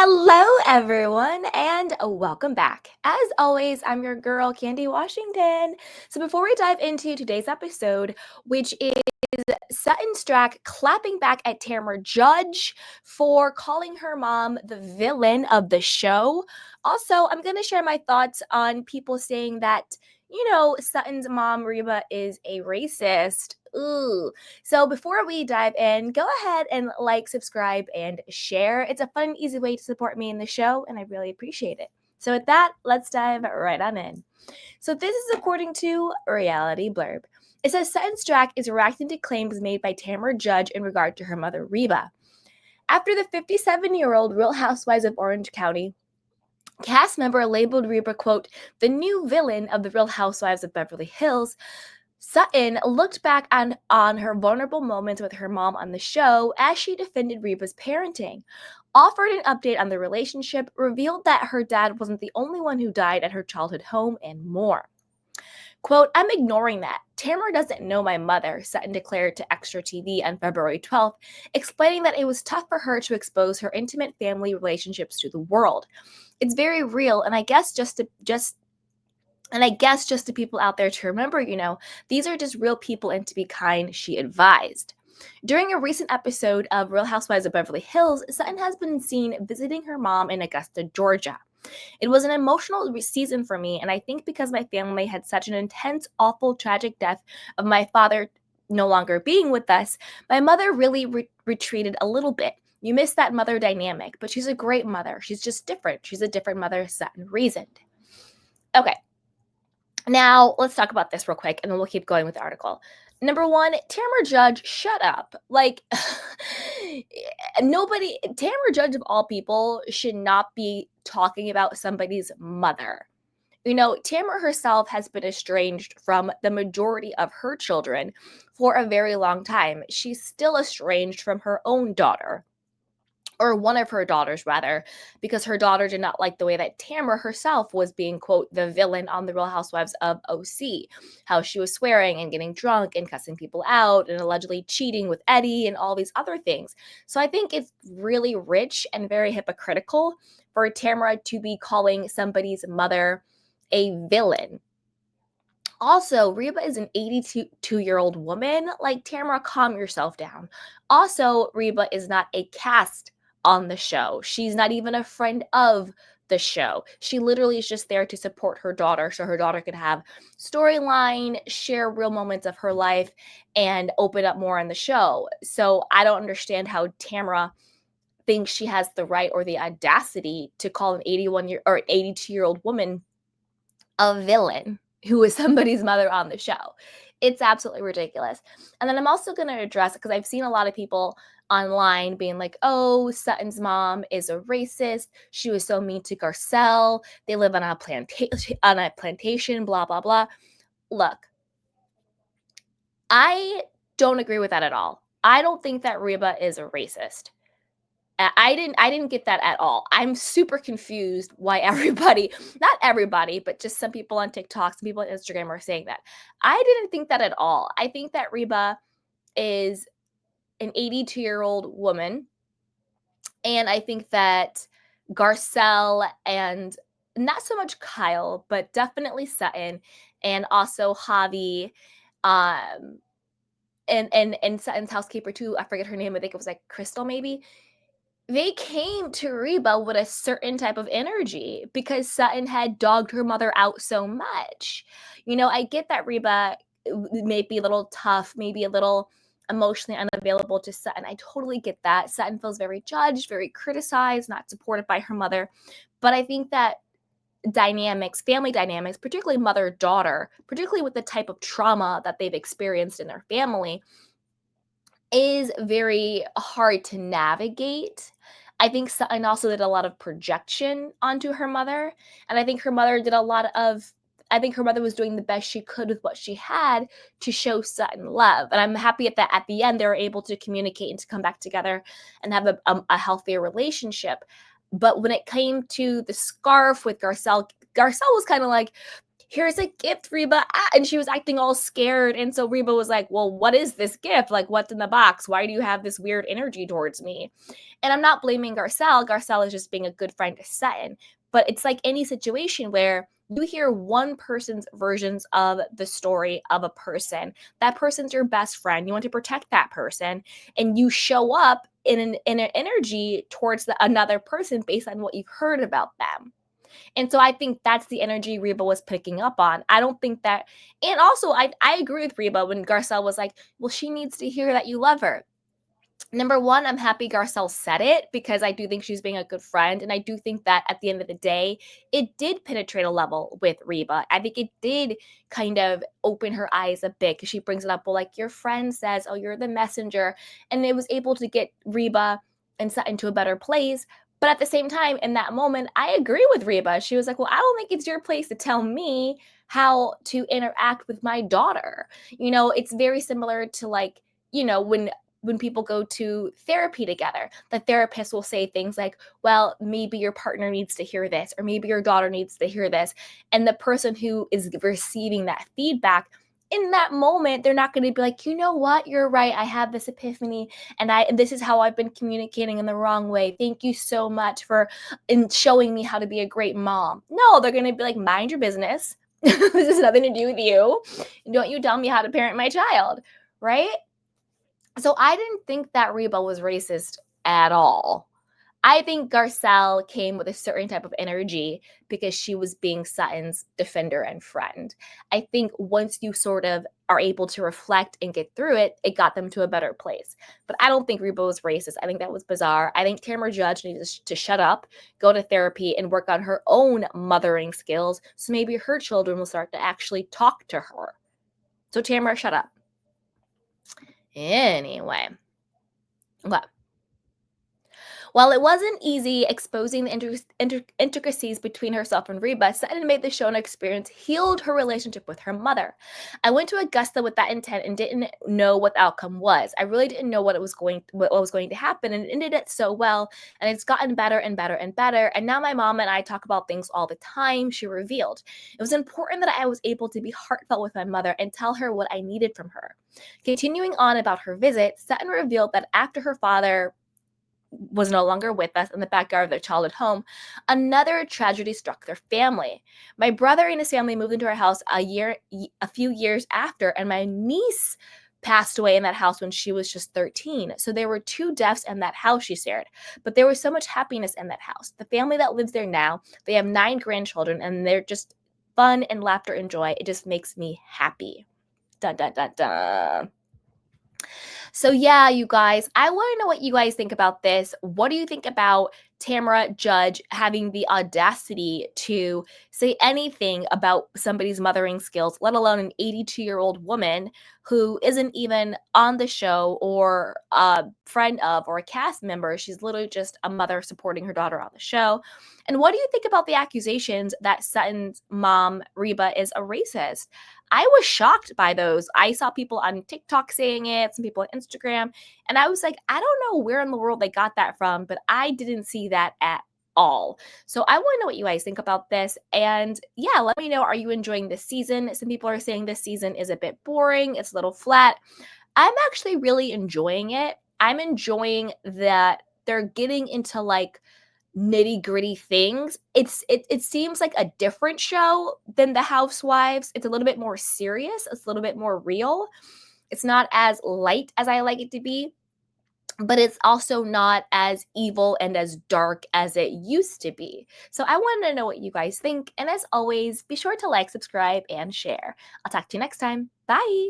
Hello, everyone, and welcome back. As always, I'm your girl, Candy Washington. So, before we dive into today's episode, which is Sutton Stracke clapping back at Tamra Judge for calling her mom the villain of the show. Also, I'm going to share my thoughts on people saying that, Sutton's mom, Reba, is a racist. Ooh. So before we dive in, go ahead and like, subscribe, and share. It's a fun and easy way to support me in the show, and I really appreciate it. So with that, let's dive right on in. So this is according to Reality Blurb. It says Sutton Stracke is reacting to claims made by Tamra Judge in regard to her mother, Reba. After the 57-year-old Real Housewives of Orange County cast member labeled Reba, quote, the new villain of the Real Housewives of Beverly Hills, Sutton looked back on her vulnerable moments with her mom on the show as she defended Reba's parenting, offered an update on the relationship, revealed that her dad wasn't the only one who died at her childhood home, and more. Quote, I'm ignoring that. Tamra doesn't know my mother, Sutton declared to Extra TV on February 12th, explaining that it was tough for her to expose her intimate family relationships to the world. It's very real, and I guess just to people out there to remember, these are just real people and to be kind, she advised. During a recent episode of Real Housewives of Beverly Hills, Sutton has been seen visiting her mom in Augusta, Georgia. It was an emotional season for me, and I think because my family had such an intense, awful, tragic death of my father no longer being with us, my mother really retreated a little bit. You miss that mother dynamic, but she's a great mother. She's just different. She's a different mother, Sutton reasoned. Okay. Now, let's talk about this real quick, and then we'll keep going with the article. Number one, Tamra Judge, shut up. Like, Tamra Judge of all people should not be talking about somebody's mother. Tamra herself has been estranged from the majority of her children for a very long time. She's still estranged from her own daughter, or one of her daughters rather, because her daughter did not like the way that Tamra herself was being, quote, the villain on the Real Housewives of OC, how she was swearing and getting drunk and cussing people out and allegedly cheating with Eddie and all these other things. So I think it's really rich and very hypocritical for Tamra to be calling somebody's mother a villain. Also, Reba is an 82-year-old woman. Like, Tamra, calm yourself down. Also, Reba is not a cast on the show. She's not even a friend of the show. She literally is just there to support her daughter so her daughter could have storyline, share real moments of her life, and open up more on the show. So I don't understand how Tamra thinks she has the right or the audacity to call an 82-year-old woman a villain who is somebody's mother on the show. It's absolutely ridiculous. And then I'm also going to address, because I've seen a lot of people online being like, oh, Sutton's mom is a racist. She was so mean to Garcelle. They live on a plantation, blah, blah, blah. Look, I don't agree with that at all. I don't think that Reba is a racist. I didn't get that at all. I'm super confused why not everybody, but just some people on TikTok, some people on Instagram are saying that. I didn't think that at all. I think that Reba is an 82-year-old woman, and I think that Garcelle and not so much Kyle, but definitely Sutton and also Javi, and Sutton's housekeeper too. I forget her name. I think it was like Crystal maybe. They came to Reba with a certain type of energy because Sutton had dogged her mother out so much. I get that Reba may be a little tough, maybe a little emotionally unavailable to Sutton. I totally get that. Sutton feels very judged, very criticized, not supported by her mother. But I think that family dynamics, particularly mother-daughter, particularly with the type of trauma that they've experienced in their family, is very hard to navigate. I think Sutton also did a lot of projection onto her mother, and I think her mother was doing the best she could with what she had to show Sutton love. And I'm happy that at the end they were able to communicate and to come back together and have a healthier relationship. But when it came to the scarf with Garcelle was kind of like, here's a gift, Reba. Ah, and she was acting all scared. And so Reba was like, well, what is this gift? Like, what's in the box? Why do you have this weird energy towards me? And I'm not blaming Garcelle. Garcelle is just being a good friend to Sutton. But it's like any situation where you hear one person's versions of the story of a person. That person's your best friend. You want to protect that person. And you show up in an energy towards another person based on what you've heard about them. And so I think that's the energy Reba was picking up on. I don't think that, and also I agree with Reba when Garcelle was like, well, she needs to hear that you love her. Number one, I'm happy Garcelle said it because I do think she's being a good friend. And I do think that at the end of the day, it did penetrate a level with Reba. I think it did kind of open her eyes a bit because she brings it up. Well, like your friend says, oh, you're the messenger. And it was able to get Reba and Sutton to a better place. But at the same time, in that moment, I agree with Reba. She was like, well, I don't think it's your place to tell me how to interact with my daughter. It's very similar to like, when people go to therapy together, the therapist will say things like, well, maybe your partner needs to hear this, or maybe your daughter needs to hear this. And the person who is receiving that feedback in that moment, they're not going to be like, you know what, you're right. I have this epiphany and this is how I've been communicating in the wrong way. Thank you so much for showing me how to be a great mom. No, they're going to be like, mind your business. This has nothing to do with you. Don't you tell me how to parent my child. Right. So I didn't think that Reba was racist at all. I think Garcelle came with a certain type of energy because she was being Sutton's defender and friend. I think once you sort of are able to reflect and get through it, it got them to a better place. But I don't think Reba was racist. I think that was bizarre. I think Tamra Judge needs to shut up, go to therapy, and work on her own mothering skills so maybe her children will start to actually talk to her. So Tamra, shut up. Anyway, well, while it wasn't easy exposing the intricacies between herself and Reba, Sutton made the show an experience healed her relationship with her mother. I went to Augusta with that intent and didn't know what the outcome was. I really didn't know what was going to happen, and it ended it so well. And it's gotten better and better and better. And now my mom and I talk about things all the time. She revealed it was important that I was able to be heartfelt with my mother and tell her what I needed from her. Continuing on about her visit, Sutton revealed that after her father was no longer with us in the backyard of their childhood home, another tragedy struck their family. My brother and his family moved into our house a few years after, and my niece passed away in that house when she was just 13. So there were 2 deaths in that house, she shared. But there was so much happiness in that house. The family that lives there now, they have 9 grandchildren, and they're just fun and laughter and joy. It just makes me happy. Dun, dun, dun, dun. So yeah, you guys, I want to know what you guys think about this. What do you think about Tamra Judge having the audacity to say anything about somebody's mothering skills, let alone an 82-year-old woman who isn't even on the show or a friend of or a cast member? She's literally just a mother supporting her daughter on the show. And what do you think about the accusations that Sutton's mom, Reba, is a racist? I was shocked by those. I saw people on TikTok saying it, some people on Instagram, and I was like, I don't know where in the world they got that from, but I didn't see that at all. So I want to know what you guys think about this. And yeah, let me know, are you enjoying this season? Some people are saying this season is a bit boring, it's a little flat. I'm actually really enjoying it. I'm enjoying that they're getting into like nitty-gritty things. It seems like a different show than The Housewives. It's a little bit more serious. It's a little bit more real. It's not as light as I like it to be, but it's also not as evil and as dark as it used to be. So I wanted to know what you guys think. And as always, be sure to like, subscribe, and share. I'll talk to you next time. Bye.